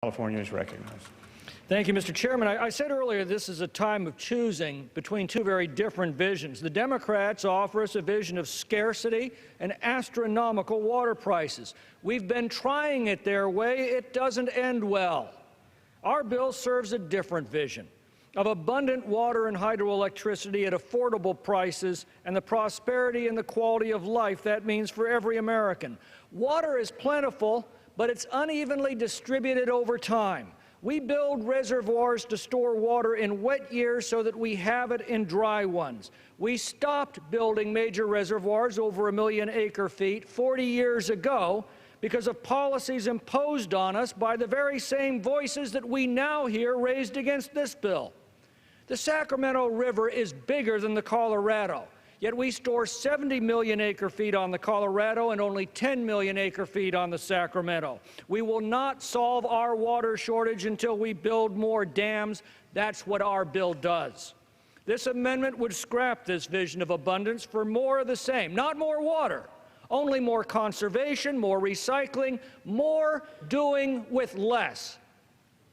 California is recognized. Thank you, Mr. Chairman. I said earlier this is a time of choosing between two very different visions. The Democrats offer us a vision of scarcity and astronomical water prices. We've been trying it their way. It doesn't end well. Our bill serves a different vision of abundant water and hydroelectricity at affordable prices and the prosperity and the quality of life that means for every American. Water is plentiful, but it's unevenly distributed over time. We build reservoirs to store water in wet years so that we have it in dry ones. We stopped building major reservoirs over 1 million acre-feet 40 years ago because of policies imposed on us by the very same voices that we now hear raised against this bill. The Sacramento River is bigger than the Colorado, yet we store 70 million acre-feet on the Colorado and only 10 million acre-feet on the Sacramento. We will not solve our water shortage until we build more dams. That's what our bill does. This amendment would scrap this vision of abundance for more of the same, not more water, only more conservation, more recycling, more doing with less.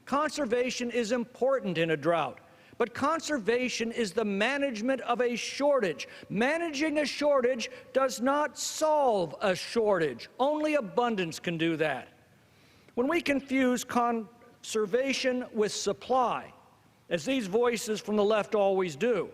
Conservation is important in a drought. But conservation is the management of a shortage. Managing a shortage does not solve a shortage. Only abundance can do that. When we confuse conservation with supply, as these voices from the left always do,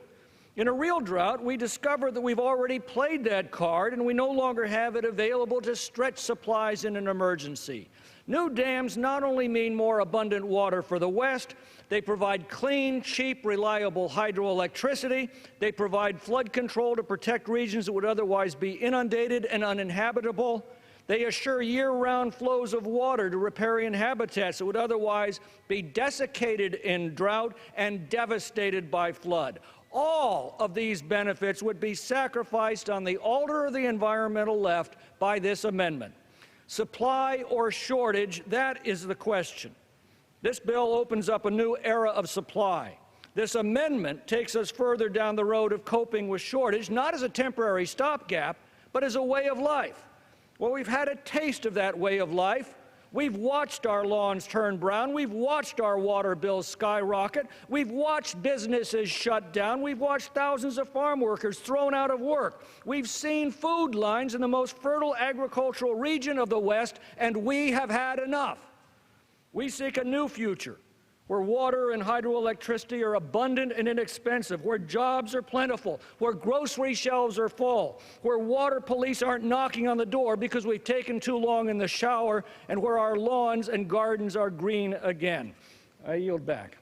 in a real drought, we discover that we've already played that card and we no longer have it available to stretch supplies in an emergency. New dams not only mean more abundant water for the West, they provide clean, cheap, reliable hydroelectricity. They provide flood control to protect regions that would otherwise be inundated and uninhabitable. They assure year-round flows of water to riparian habitats that would otherwise be desiccated in drought and devastated by flood. All of these benefits would be sacrificed on the altar of the environmental left by this amendment. Supply or shortage, that is the question. This bill opens up a new era of supply. This amendment takes us further down the road of coping with shortage, not as a temporary stopgap, but as a way of life. Well, we've had a taste of that way of life. We've watched our lawns turn brown. We've watched our water bills skyrocket. We've watched businesses shut down. We've watched thousands of farm workers thrown out of work. We've seen food lines in the most fertile agricultural region of the West, and we have had enough. We seek a new future where water and hydroelectricity are abundant and inexpensive, where jobs are plentiful, where grocery shelves are full, where water police aren't knocking on the door because we've taken too long in the shower, and where our lawns and gardens are green again. I yield back.